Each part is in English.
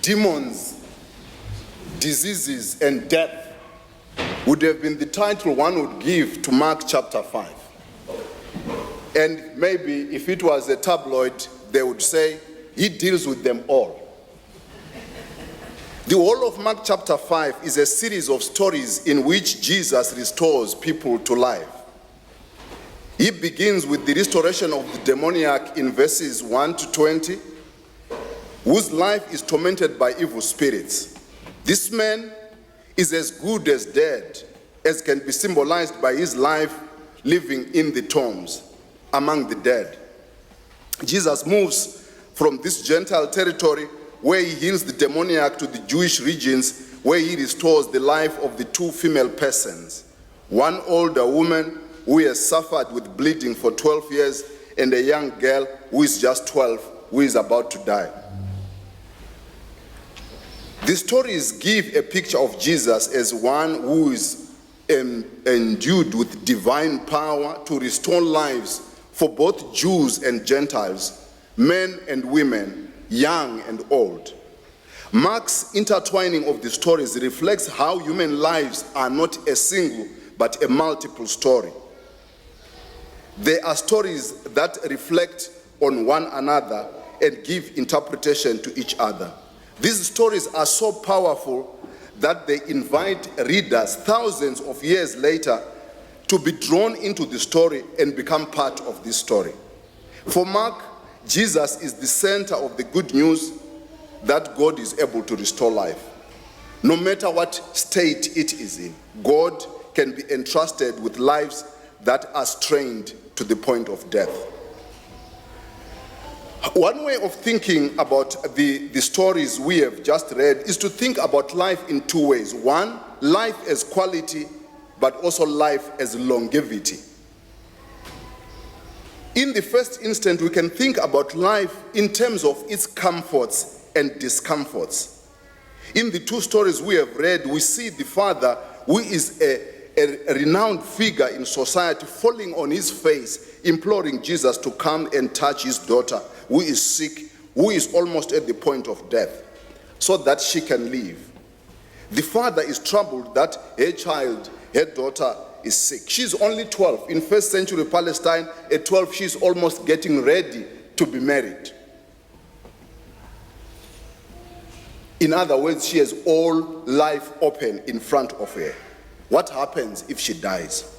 demons, diseases, and death would have been the title one would give to Mark chapter 5. And maybe if it was a tabloid, they would say, he deals with them all. The whole of Mark chapter 5 is a series of stories in which Jesus restores people to life. He begins with the restoration of the demoniac in verses 1 to 20, whose life is tormented by evil spirits. This man is as good as dead, as can be symbolized by his life living in the tombs among the dead. Jesus moves from this Gentile territory where he heals the demoniac to the Jewish regions where he restores the life of the two female persons, one older woman who has suffered with bleeding for 12 years and a young girl who is just 12 who is about to die. The stories give a picture of Jesus as one who is endued with divine power to restore lives for both Jews and Gentiles, men and women, young and old. Mark's intertwining of the stories reflects how human lives are not a single but a multiple story. They are stories that reflect on one another and give interpretation to each other. These stories are so powerful that they invite readers thousands of years later to be drawn into the story and become part of this story. For Mark, Jesus is the center of the good news that God is able to restore life. No matter what state it is in, God can be entrusted with lives that are strained to the point of death. One way of thinking about the stories we have just read is to think about life in two ways. One, life as quality, but also life as longevity. In the first instance, we can think about life in terms of its comforts and discomforts. In the two stories we have read, we see the father, who is a renowned figure in society, falling on his face, imploring Jesus to come and touch his daughter, who is sick, who is almost at the point of death, so that she can live. The father is troubled that her daughter is sick. She's only 12. In first century Palestine, at 12, she's almost getting ready to be married. In other words, she has all life open in front of her. What happens if she dies?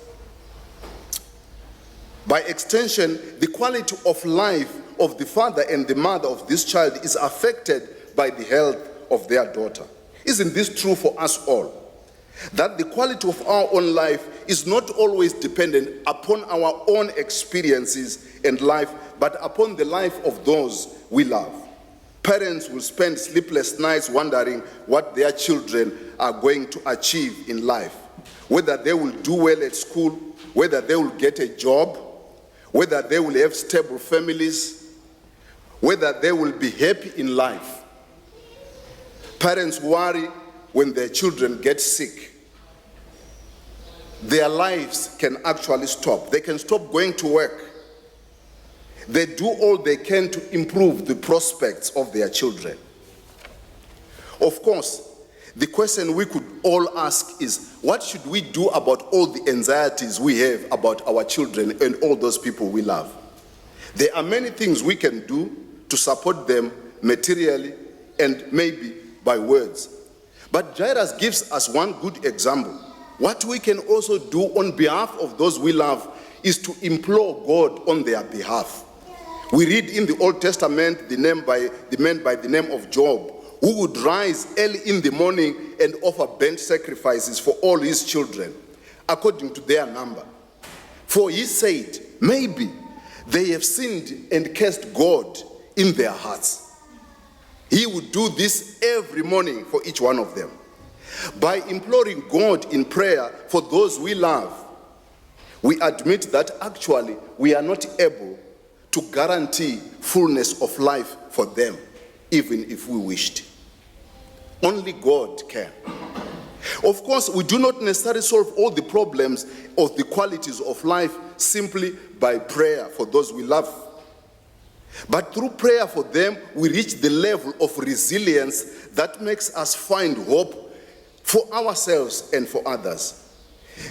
By extension, the quality of life of the father and the mother of this child is affected by the health of their daughter. Isn't this true for us all? That the quality of our own life is not always dependent upon our own experiences and life, but upon the life of those we love. Parents will spend sleepless nights wondering what their children are going to achieve in life, whether they will do well at school, whether they will get a job, whether they will have stable families, whether they will be happy in life. Parents worry when their children get sick. Their lives can actually stop. They can stop going to work. They do all they can to improve the prospects of their children. Of course, the question we could all ask is, what should we do about all the anxieties we have about our children and all those people we love? There are many things we can do to support them materially and maybe by words. But Jairus gives us one good example. What we can also do on behalf of those we love is to implore God on their behalf. We read in the Old Testament the man by the name of Job, who would rise early in the morning and offer burnt sacrifices for all his children, according to their number. For he said, maybe they have sinned and cursed God in their hearts. He would do this every morning for each one of them. By imploring God in prayer for those we love, we admit that actually we are not able to guarantee fullness of life for them, even if we wished. Only God can. Of course, we do not necessarily solve all the problems of the qualities of life simply by prayer for those we love. But through prayer for them, we reach the level of resilience that makes us find hope for ourselves and for others.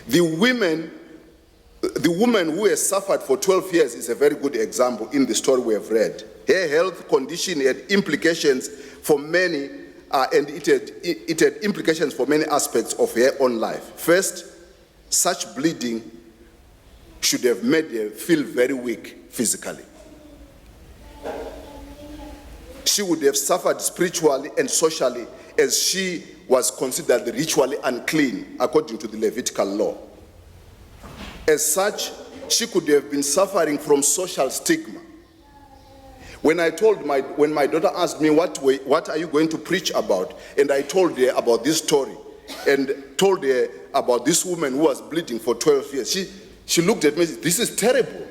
The woman who has suffered for 12 years is a very good example in the story we have read. Her health condition had implications for many, and it had implications for many aspects of her own life. First, such bleeding should have made her feel very weak physically. She would have suffered spiritually and socially, as she was considered ritually unclean according to the Levitical law. As such, she could have been suffering from social stigma. When my daughter asked me, what are you going to preach about? And I told her about this story and told her about this woman who was bleeding for 12 years. She looked at me and said, this is terrible.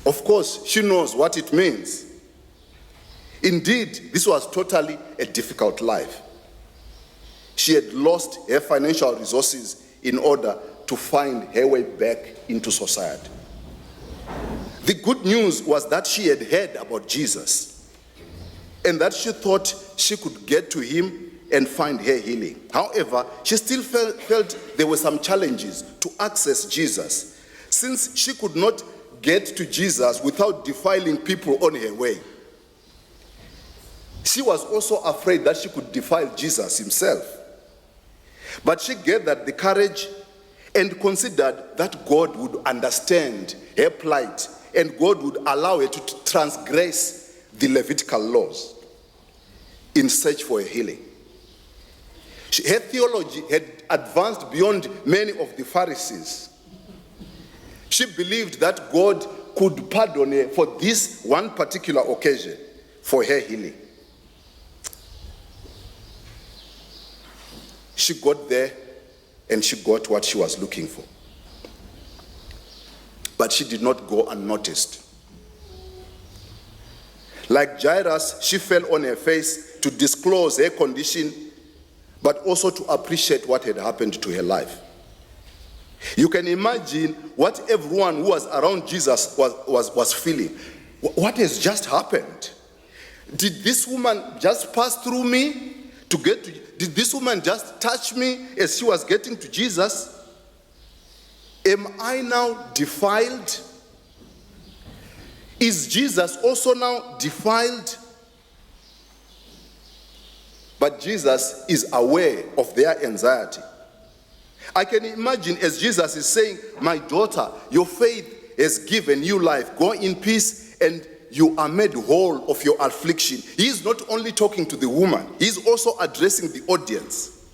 Of course, she knows what it means. Indeed, this was totally a difficult life. She had lost her financial resources in order to find her way back into society. The good news was that she had heard about Jesus and that she thought she could get to him and find her healing. However, she still felt there were some challenges to access Jesus, since she could not get to Jesus without defiling people on her way. She was also afraid that she could defile Jesus himself. But she gathered the courage and considered that God would understand her plight and God would allow her to transgress the Levitical laws in search for a healing. Her theology had advanced beyond many of the Pharisees. She believed that God could pardon her for this one particular occasion for her healing. She got there and she got what she was looking for. But she did not go unnoticed. Like Jairus, she fell on her face to disclose her condition, but also to appreciate what had happened to her life. You can imagine what everyone who was around Jesus was feeling. What has just happened? Did this woman just pass through me to get to? Did this woman just touch me as she was getting to Jesus? Am I now defiled? Is Jesus also now defiled? But Jesus is aware of their anxiety. I can imagine as Jesus is saying, my daughter, your faith has given you life. Go in peace and you are made whole of your affliction. He is not only talking to the woman, he is also addressing the audience.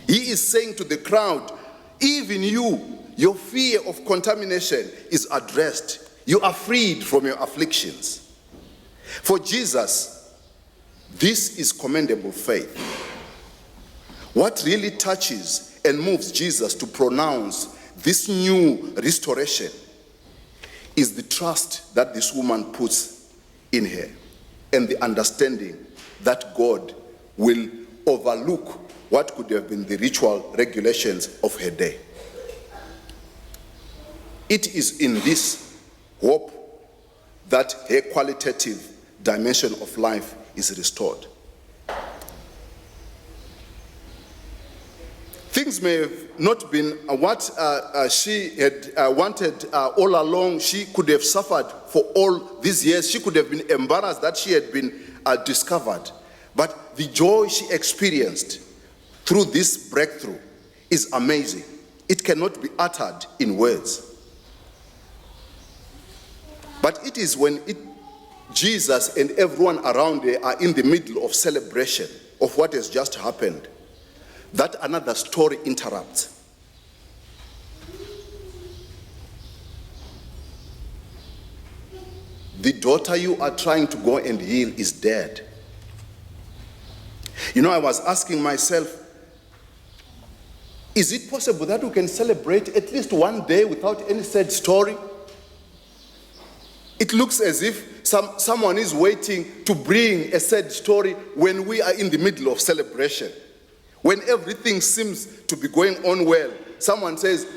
He is saying to the crowd, even you, your fear of contamination is addressed. You are freed from your afflictions. For Jesus, this is commendable faith. What really touches and moves Jesus to pronounce this new restoration is the trust that this woman puts in her and the understanding that God will overlook what could have been the ritual regulations of her day. It is in this hope that her qualitative dimension of life is restored. Things may have not been what she had wanted all along. She could have suffered for all these years. She could have been embarrassed that she had been discovered. But the joy she experienced through this breakthrough is amazing. It cannot be uttered in words. But it is when Jesus and everyone around her are in the middle of celebration of what has just happened that another story interrupts. The daughter you are trying to go and heal is dead. You know, I was asking myself, is it possible that we can celebrate at least one day without any sad story? It looks as if someone is waiting to bring a sad story when we are in the middle of celebration. When everything seems to be going on well, someone says,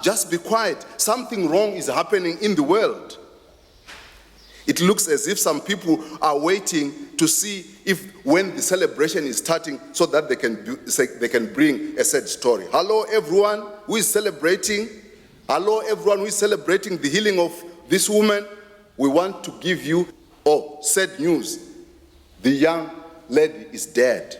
just be quiet. Something wrong is happening in the world. It looks as if some people are waiting to see if when the celebration is starting so that they can bring a sad story. Hello everyone who is celebrating. Hello everyone who is celebrating the healing of this woman. We want to give you sad news. The young lady is dead.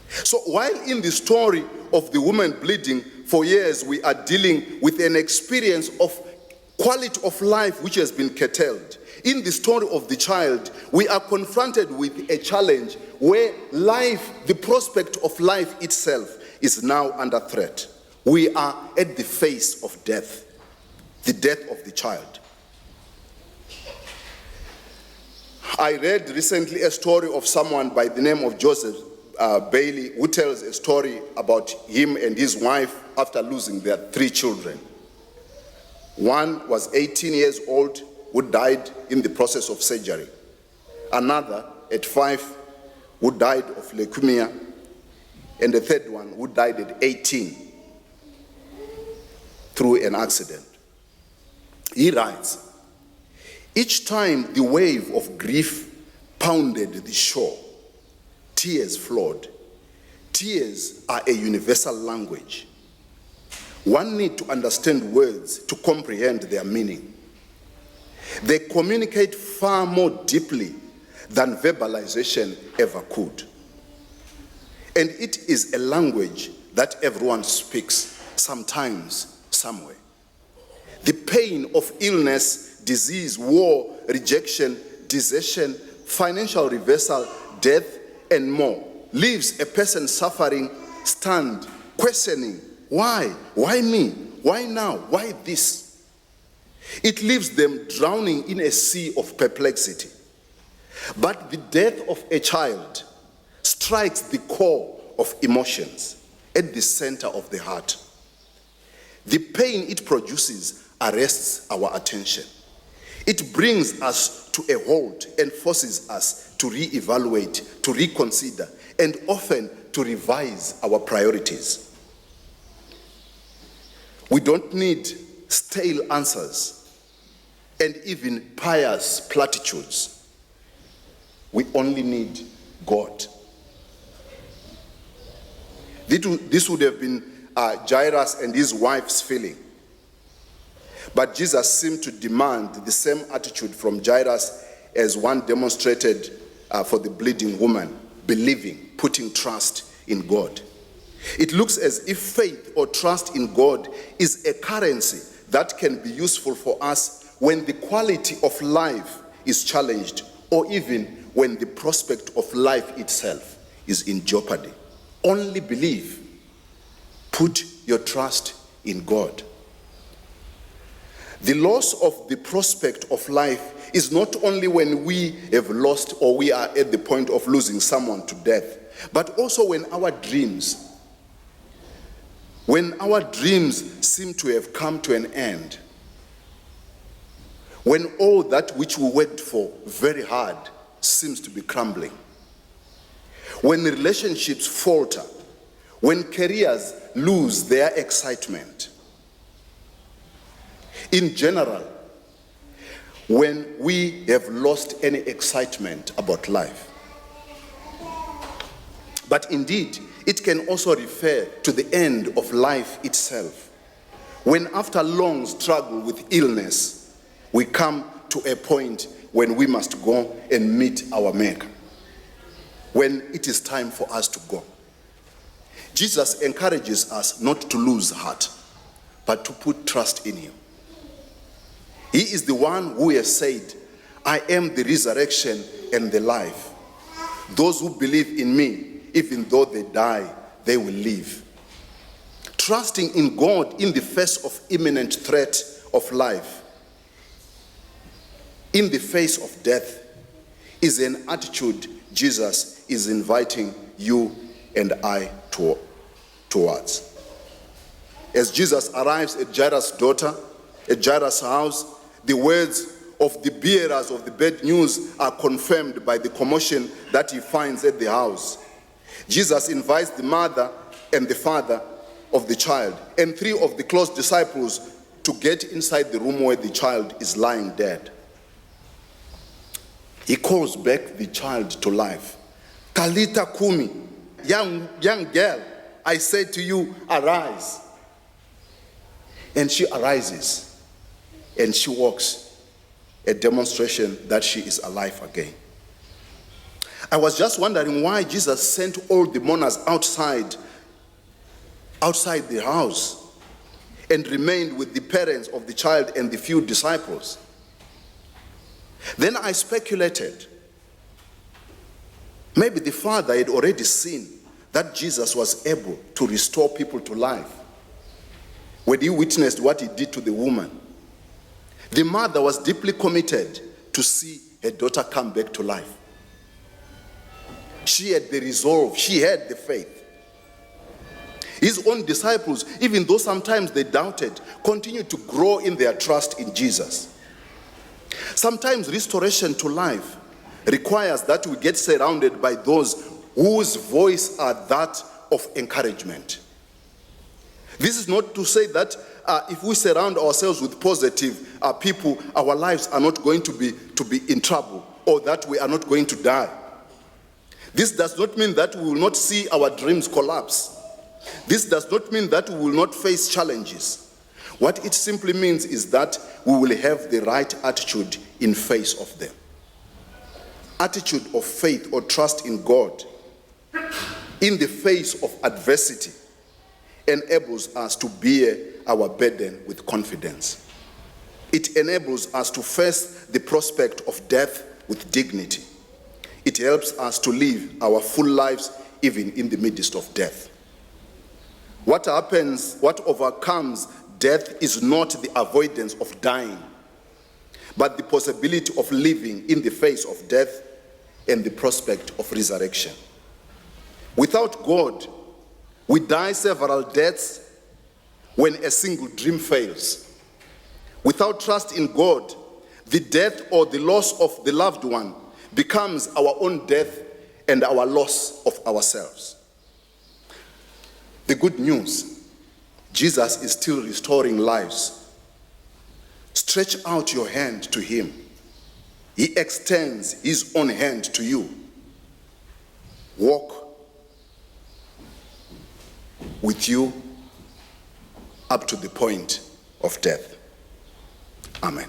So while in the story of the woman bleeding, for years we are dealing with an experience of quality of life which has been curtailed. In the story of the child, we are confronted with a challenge where life, the prospect of life itself, is now under threat. We are at the face of death, the death of the child. I read recently a story of someone by the name of Joseph Bailey, who tells a story about him and his wife after losing their 3 children. One was 18 years old, who died in the process of surgery. Another at 5, who died of leukemia. And the third one, who died at 18 through an accident. He writes, each time the wave of grief pounded the shore, tears flowed. Tears are a universal language. One needs to understand words to comprehend their meaning. They communicate far more deeply than verbalization ever could. And it is a language that everyone speaks, sometimes, somewhere. The pain of illness, disease, war, rejection, desertion, financial reversal, death, and more leaves a person suffering, stunned, questioning, why? Why me? Why now? Why this? It leaves them drowning in a sea of perplexity. But the death of a child strikes the core of emotions at the center of the heart. The pain it produces arrests our attention. It brings us to a halt and forces us to reevaluate, to reconsider, and often to revise our priorities. We don't need stale answers and even pious platitudes. We only need God. This would have been Jairus and his wife's feeling. But Jesus seemed to demand the same attitude from Jairus as one demonstrated for the bleeding woman, believing, putting trust in God. It looks as if faith or trust in God is a currency that can be useful for us when the quality of life is challenged, or even when the prospect of life itself is in jeopardy. Only believe. Put your trust in God. The loss of the prospect of life is not only when we have lost or we are at the point of losing someone to death, but also when our dreams seem to have come to an end, when all that which we worked for very hard seems to be crumbling, when relationships falter, when careers lose their excitement. In general, when we have lost any excitement about life. But indeed, it can also refer to the end of life itself. When after long struggle with illness, we come to a point when we must go and meet our Maker. When it is time for us to go. Jesus encourages us not to lose heart, but to put trust in Him. He is the one who has said, I am the resurrection and the life. Those who believe in me, even though they die, they will live. Trusting in God in the face of imminent threat of life, in the face of death, is an attitude Jesus is inviting you and I towards. As Jesus arrives at Jairus' daughter, at Jairus' house, the words of the bearers of the bad news are confirmed by the commotion that he finds at the house. Jesus invites the mother and the father of the child and 3 of the close disciples to get inside the room where the child is lying dead. He calls back the child to life. Talita Kumi, young girl, I say to you, arise. And she arises and she walks, a demonstration that she is alive again. I was just wondering why Jesus sent all the mourners outside the house and remained with the parents of the child and the few disciples. Then I speculated, maybe the father had already seen that Jesus was able to restore people to life when he witnessed what he did to the woman. The mother was deeply committed to see her daughter come back to life. She had the resolve, she had the faith. His own disciples, even though sometimes they doubted, continued to grow in their trust in Jesus. Sometimes restoration to life requires that we get surrounded by those whose voice are that of encouragement. This is not to say that if we surround ourselves with positive people, our lives are not going to be in trouble, or that we are not going to die. This does not mean that we will not see our dreams collapse. This does not mean that we will not face challenges. What it simply means is that we will have the right attitude in face of them. Attitude of faith or trust in God in the face of adversity enables us to bear our burden with confidence. It enables us to face the prospect of death with dignity. It helps us to live our full lives even in the midst of death. What overcomes death is not the avoidance of dying, but the possibility of living in the face of death and the prospect of resurrection. Without God, we die several deaths when a single dream fails. Without trust in God, the death or the loss of the loved one becomes our own death and our loss of ourselves. The good news, Jesus is still restoring lives. Stretch out your hand to him. He extends his own hand to you. Walk with you up to the point of death. Amen.